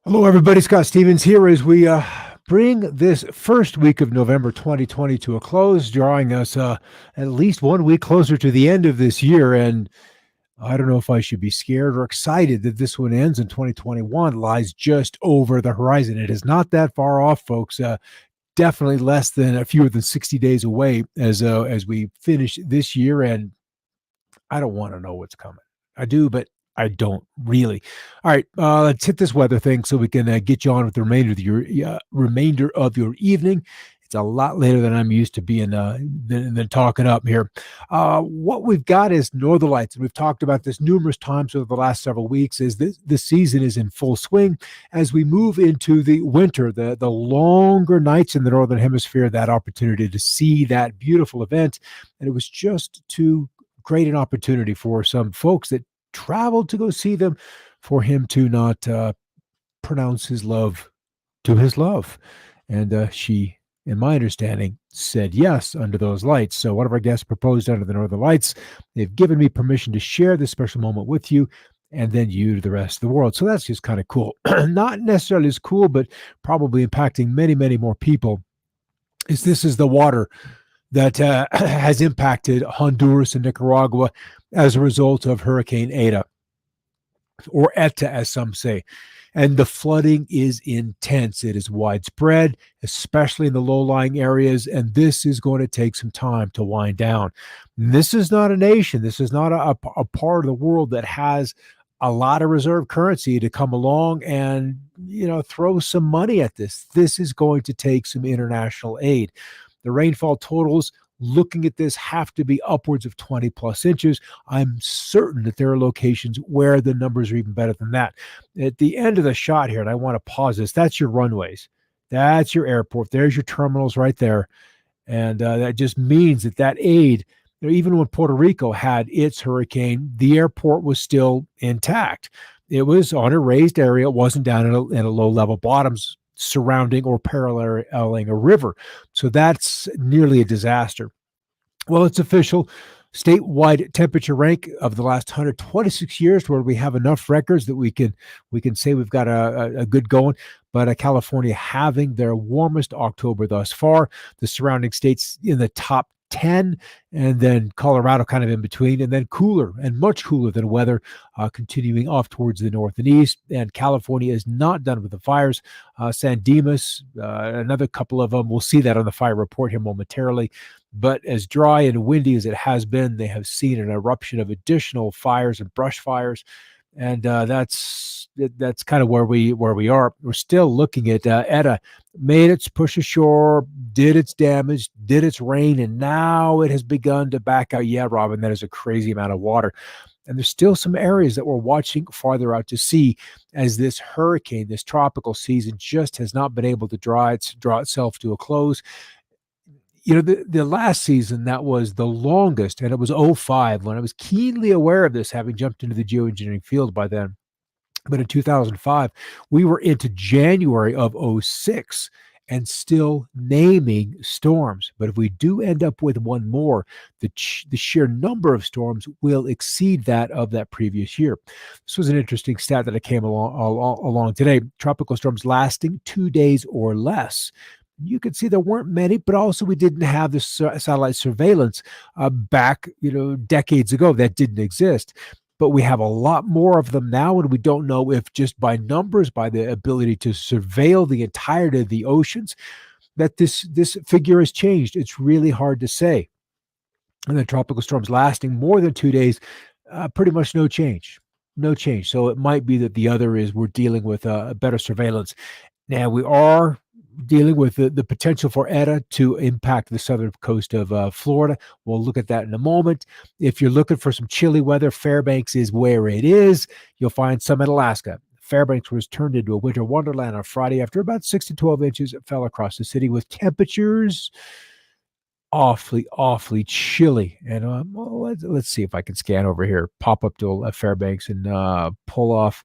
Hello, everybody. Scott Stevens here as we bring this first week of November 2020 to a close, drawing us at least 1 week closer to the end of this year. And I don't know if I should be scared or excited that this one ends in 2021, lies just over the horizon. It is not that far off, folks. Definitely less than fewer than 60 days away as we finish this year. And I don't want to know what's coming. I do, but I don't really. All right, let's hit this weather thing so we can get you on with the remainder of your evening. It's a lot later than I'm used to being than talking up here. What we've got is northern lights, and we've talked about this numerous times over the last several weeks. Is this season is in full swing as we move into the winter, the longer nights in the northern hemisphere. That opportunity to see that beautiful event, and it was just too great an opportunity for some folks that traveled to go see them for him to not pronounce his love to his love. And she, in my understanding, said yes under those lights. So one of our guests proposed under the northern lights. They've given me permission to share this special moment with you and then you to the rest of the world. So that's just kind of cool. Not necessarily as cool, but probably impacting many, many more people. This is the water that has impacted Honduras and Nicaragua as a result of Hurricane Eta, or ETA, as some say. And the flooding is intense. It is widespread, especially in the low-lying areas, and this is going to take some time to wind down. And this is not a nation. This is not a part of the world that has a lot of reserve currency to come along and, throw some money at this. This is going to take some international aid. The rainfall totals, looking at this, have to be upwards of 20 plus inches. I'm certain that there are locations where the numbers are even better than that. At the end of the shot here, and I want to pause this, that's your runways. That's your airport. There's your terminals right there. And that just means that aid, even when Puerto Rico had its hurricane, the airport was still intact. It was on a raised area. It wasn't down in a low-level bottoms surrounding or paralleling a river. So that's nearly a disaster. Well, it's official. Statewide temperature rank of the last 126 years, where we have enough records that we can say we've got a good going. But California having their warmest October thus far. The surrounding states in the top 10, and then Colorado kind of in between, and then cooler and much cooler than weather continuing off towards the north and east. And California is not done with the fires. San Dimas, another couple of them. We'll see that on the fire report here momentarily. But as dry and windy as it has been, they have seen an eruption of additional fires and brush fires. And that's kind of where we are. We're still looking at ETA made its push ashore, did its damage, did its rain, and now it has begun to back out. Yeah, Robin, that is a crazy amount of water. And there's still some areas that we're watching farther out to sea as this hurricane, this tropical season, just has not been able to draw itself to a close. The last season that was the longest, and it was 05 when I was keenly aware of this, having jumped into the geoengineering field by then. But in 2005, we were into January of 06 and still naming storms. But if we do end up with one more, the sheer number of storms will exceed that of that previous year. This was an interesting stat that I came along today. Tropical storms lasting 2 days or less. You could see there weren't many, but also we didn't have this satellite surveillance back, decades ago. That didn't exist. But we have a lot more of them now, and we don't know if just by numbers, by the ability to surveil the entirety of the oceans, that this figure has changed. It's really hard to say. And the tropical storms lasting more than 2 days, pretty much no change. No change. So it might be that the other is we're dealing with a better surveillance. Now, we are dealing with the potential for ETA to impact the southern coast of Florida. We'll look at that in a moment. If you're looking for some chilly weather, Fairbanks is where it is. You'll find some in Alaska. Fairbanks was turned into a winter wonderland on Friday after about 6 to 12 inches fell across the city with temperatures awfully chilly. And let's see if I can scan over here, pop up to Fairbanks and pull off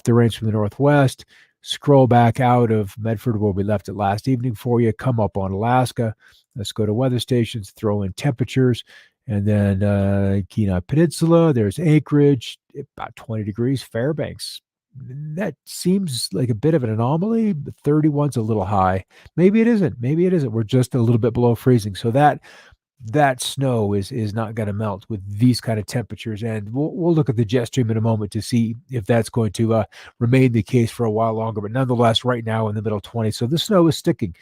the rains from the northwest. Scroll back out of Medford where we left it last evening for you. Come up on Alaska. Let's go to weather stations, throw in temperatures, and then Kenai Peninsula. There's Anchorage, about 20 degrees. Fairbanks, That seems like a bit of an anomaly, but 31's a little high. Maybe it isn't. Maybe it isn't. We're just a little bit below freezing. So that snow is not going to melt with these kind of temperatures, and we'll look at the jet stream in a moment to see if that's going to remain the case for a while longer. But nonetheless, right now in the middle 20s, so the snow is sticking.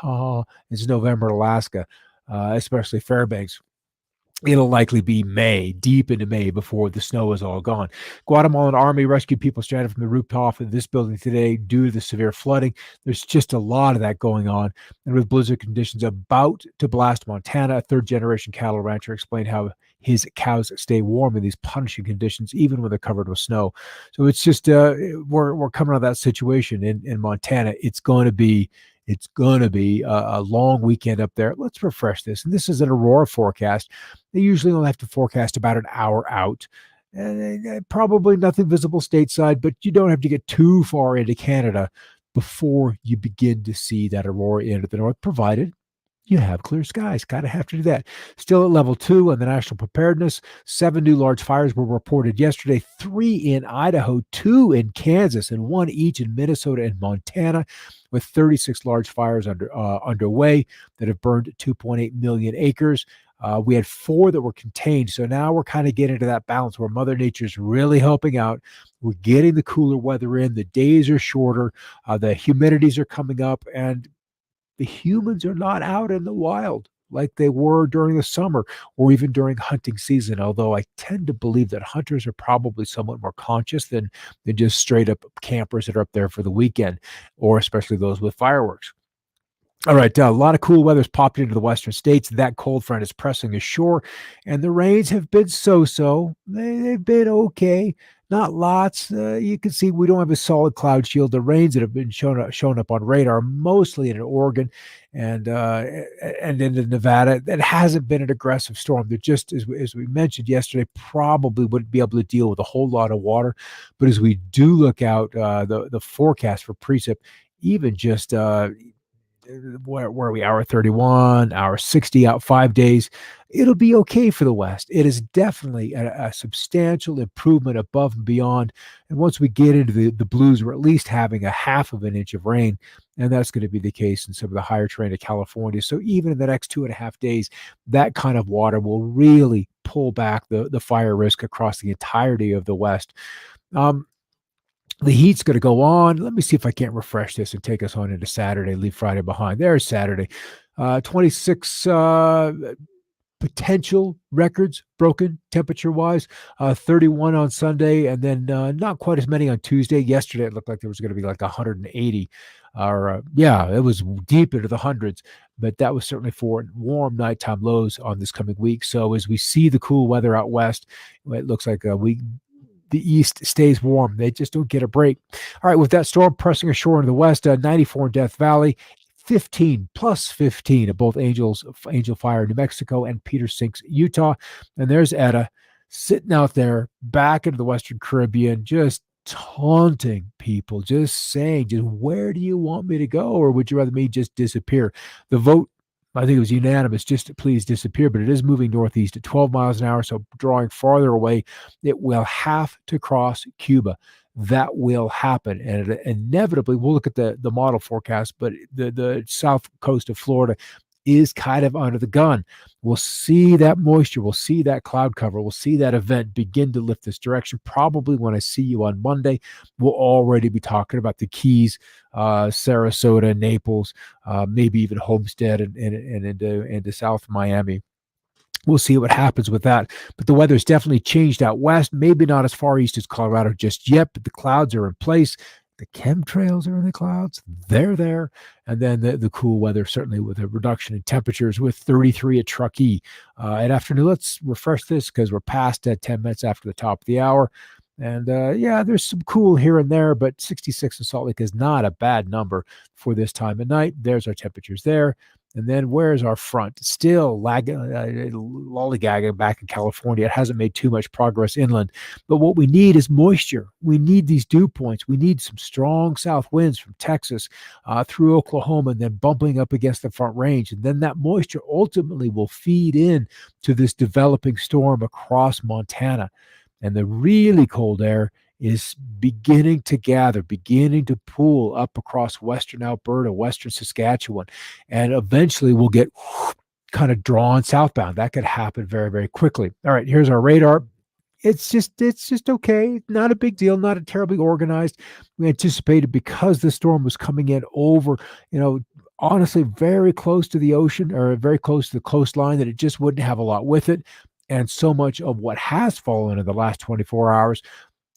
Oh, it's November, Alaska, especially Fairbanks. It'll likely be May, deep into May, before the snow is all gone. Guatemalan Army rescued people stranded from the rooftop of this building today due to the severe flooding. There's just a lot of that going on. And with blizzard conditions about to blast Montana, a third-generation cattle rancher explained how his cows stay warm in these punishing conditions, even when they're covered with snow. So it's just we're coming out of that situation in Montana. It's going to be a long weekend up there. Let's refresh this. And this is an Aurora forecast. They usually only have to forecast about an hour out. And probably nothing visible stateside, but you don't have to get too far into Canada before you begin to see that Aurora into the north, provided you have clear skies. Got to have to do that. Still at level 2 on the national preparedness. 7 new large fires were reported yesterday, 3 in Idaho, 2 in Kansas, and 1 each in Minnesota and Montana, with 36 large fires underway that have burned 2.8 million acres. We had 4 that were contained. So now we're kind of getting to that balance where Mother Nature's really helping out. We're getting the cooler weather in. The days are shorter. The humidities are coming up, and the humans are not out in the wild like they were during the summer or even during hunting season, although I tend to believe that hunters are probably somewhat more conscious than just straight up campers that are up there for the weekend, or especially those with fireworks. All right, a lot of cool weather's popped into the western states. That cold front is pressing ashore, and the rains have been so-so. They've been okay, not lots. You can see we don't have a solid cloud shield. The rains that have been shown up on radar mostly in Oregon and into Nevada. That hasn't been an aggressive storm. They're just, as we mentioned yesterday, probably wouldn't be able to deal with a whole lot of water. But as we do look out the forecast for precip, even just where are we? Hour 31, hour 60 out 5 days. It'll be okay for the West. It is definitely a substantial improvement above and beyond. And once we get into the blues, we're at least having a half of an inch of rain. And that's going to be the case in some of the higher terrain of California. So even in the next 2.5 days, that kind of water will really pull back the fire risk across the entirety of the West. The heat's going to go on. Let me see if I can't refresh this and take us on into Saturday, leave Friday behind. There's Saturday. 26 potential records broken temperature-wise. 31 on Sunday, and then not quite as many on Tuesday. Yesterday, it looked like there was going to be like 180. It was deep into the hundreds, but that was certainly for warm nighttime lows on this coming week. So as we see the cool weather out west, it looks like the east stays warm. They just don't get a break. All right, with that storm pressing ashore in the west, 94 in Death Valley, 15 plus 15 at both Angel Fire, New Mexico, and Peter Sinks, Utah. And there's Etta sitting out there back into the Western Caribbean, just taunting people, just saying, where do you want me to go? Or would you rather me just disappear? The vote, I think it was unanimous, just to please disappear, but it is moving northeast at 12 miles an hour, so drawing farther away. It will have to cross Cuba. That will happen, and inevitably, we'll look at the model forecast, but the south coast of Florida is kind of under the gun. We'll see that moisture, we'll see that cloud cover, we'll see that event begin to lift this direction. Probably when I see you on Monday, we'll already be talking about the Keys, Sarasota, Naples, maybe even Homestead and into South Miami. We'll see what happens with that. But the weather's definitely changed out west, maybe not as far east as Colorado just yet, but the clouds are in place. The chemtrails are in the clouds. They're there. And then the cool weather, certainly with a reduction in temperatures, with 33 at Truckee. At afternoon, let's refresh this because we're past 10 minutes after the top of the hour. And there's some cool here and there, but 66 in Salt Lake is not a bad number for this time of night. There's our temperatures there. And then where's our front? Still lollygagging back in California. It hasn't made too much progress inland. But what we need is moisture. We need these dew points. We need some strong south winds from Texas through Oklahoma and then bumping up against the front range. And then that moisture ultimately will feed in to this developing storm across Montana. And the really cold air is beginning to gather, beginning to pool up across western Alberta, western Saskatchewan, and eventually we'll get kind of drawn southbound. That could happen very, very quickly. All right, here's our radar. It's just okay. Not a big deal, not a terribly organized. We anticipated, because the storm was coming in over, honestly, very close to the ocean, or very close to the coastline, that it just wouldn't have a lot with it. And so much of what has fallen in the last 24 hours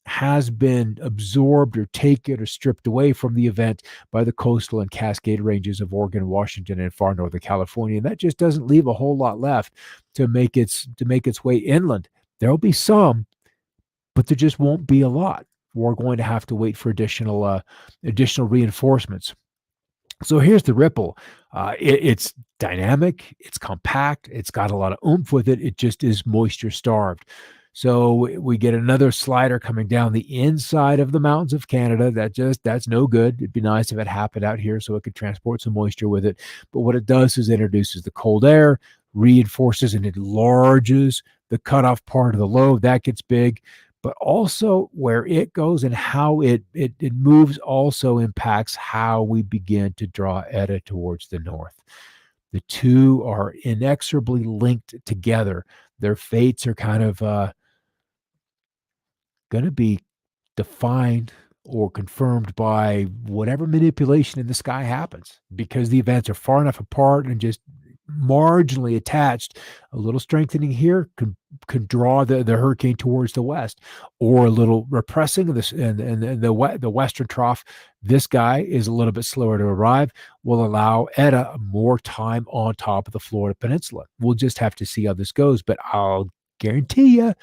has been absorbed or taken or stripped away from the event by the coastal and Cascade ranges of Oregon, Washington, and far northern California. And that just doesn't leave a whole lot left to make its way inland. There'll be some, but there just won't be a lot. We're going to have to wait for additional reinforcements. So here's the ripple. It's dynamic, it's compact, it's got a lot of oomph with it. It just is moisture starved. So we get another slider coming down the inside of the mountains of Canada. That's no good. It'd be nice if it happened out here so it could transport some moisture with it. But what it does is introduces the cold air, reinforces and enlarges the cutoff part of the low. That gets big. But also where it goes and how it moves also impacts how we begin to draw ETA towards the north. The two are inexorably linked together. Their fates are kind of going to be defined or confirmed by whatever manipulation in the sky happens, because the events are far enough apart and just marginally attached. A little strengthening here can draw the hurricane towards the west, or a little repressing of this and the western trough. This guy is a little bit slower to arrive, will allow ETA more time on top of the Florida Peninsula. We'll just have to see how this goes, but I'll guarantee you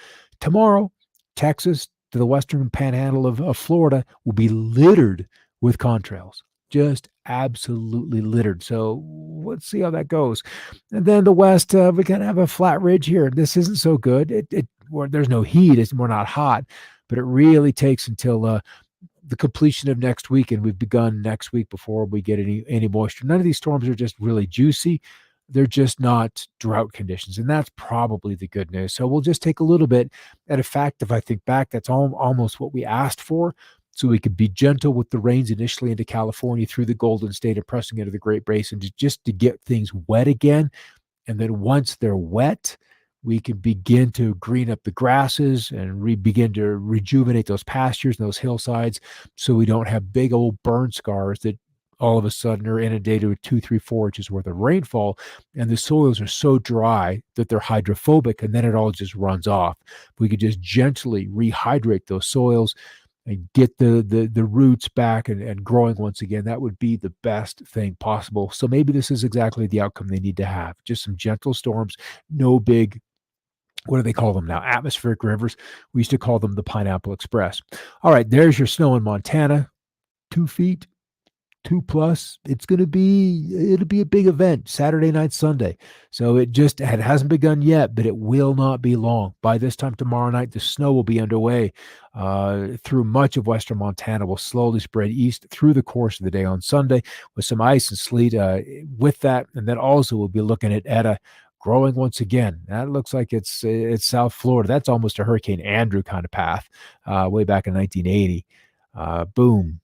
tomorrow, Texas to the western panhandle of Florida will be littered with contrails. Just absolutely littered. So let's see how that goes. And then the west, we kind of have a flat ridge here. This isn't so good. There's no heat. We're not hot, but it really takes until the completion of next week, and we've begun next week before we get any moisture. None of these storms are just really juicy. They're just not drought conditions, and that's probably the good news. So we'll just take a little bit. And in fact, if I think back, that's almost what we asked for. So we could be gentle with the rains initially into California through the Golden State and pressing into the Great Basin just to get things wet again. And then once they're wet, we can begin to green up the grasses and begin to rejuvenate those pastures and those hillsides, so we don't have big old burn scars that all of a sudden are inundated with 2, 3, 4 inches worth of rainfall, and the soils are so dry that they're hydrophobic, and then it all just runs off. If we could just gently rehydrate those soils and get the roots back and growing once again, that would be the best thing possible. So maybe this is exactly the outcome they need to have. Just some gentle storms, no big, what do they call them now? Atmospheric rivers. We used to call them the Pineapple Express. All right, there's your snow in Montana. 2 feet. 2+. It'll be a big event Saturday night, Sunday. So it hasn't begun yet, but it will not be long. By this time tomorrow night, the snow will be underway through much of western Montana. Will slowly spread east through the course of the day on Sunday, with some ice and sleet with that. And then also we'll be looking at ETA growing once again. That looks like it's South Florida. That's almost a Hurricane Andrew kind of path way back in 1980. Boom.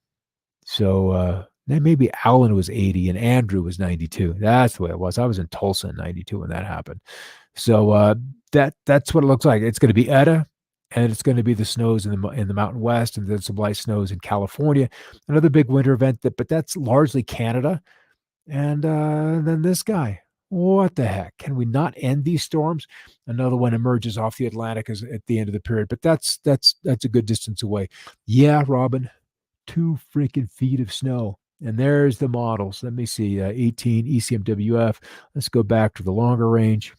So then maybe Allen was 80 and Andrew was 92. That's the way it was. I was in Tulsa in 92 when that happened. So that's what it looks like. It's going to be ETA, and it's going to be the snows in the Mountain West, and then some light snows in California. Another big winter event, but that's largely Canada. And then this guy. What the heck? Can we not end these storms? Another one emerges off the Atlantic at the end of the period, but that's a good distance away. Yeah, Robin, 2 freaking feet of snow. And there's the models. Let me see, 18 ECMWF. Let's go back to the longer range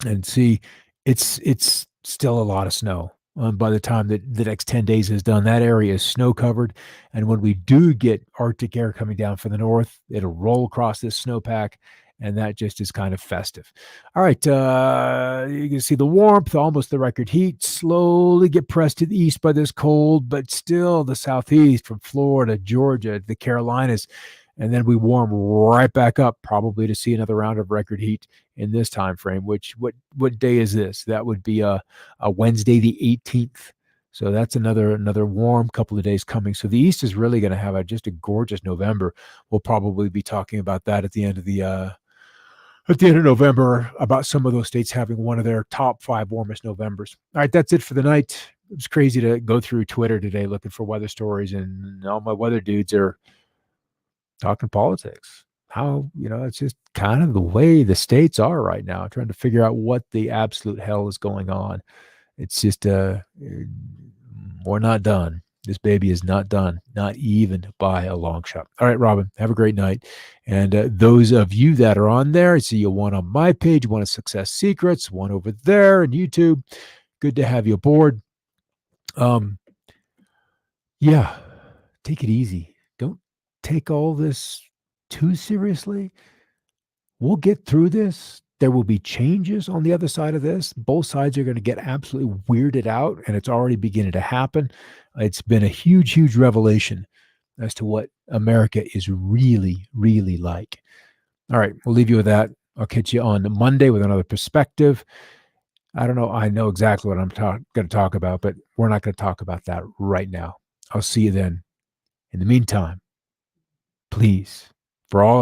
and see. It's still a lot of snow. By the time that the next 10 days is done, that area is snow covered. And when we do get Arctic air coming down from the north, it'll roll across this snowpack, and that just is kind of festive. All right, you can see the warmth, almost the record heat, slowly get pressed to the east by this cold, but still the southeast from Florida, Georgia, the Carolinas, and then we warm right back up, probably to see another round of record heat in this time frame. Which what day is this? That would be a Wednesday the 18th. So that's another warm couple of days coming. So the East is really going to have just a gorgeous November. We'll probably be talking about that at the end of November, about some of those states having one of their top 5 warmest Novembers. All right, that's it for the night. It was crazy to go through Twitter today looking for weather stories, and all my weather dudes are talking politics. How, it's just kind of the way the states are right now, trying to figure out what the absolute hell is going on. It's just, we're not done. This baby is not done, not even by a long shot. All right, Robin, have a great night. And those of you that are on there, I see you one on my page, one of Success Secrets, one over there on YouTube. Good to have you aboard. Yeah, take it easy. Don't take all this too seriously. We'll get through this. There will be changes on the other side of this. Both sides are going to get absolutely weirded out, and it's already beginning to happen. It's been a huge, huge revelation as to what America is really, really like. All right, we'll leave you with that. I'll catch you on Monday with another perspective. I don't know. I know exactly what I'm going to talk about, but we're not going to talk about that right now. I'll see you then. In the meantime, please, for all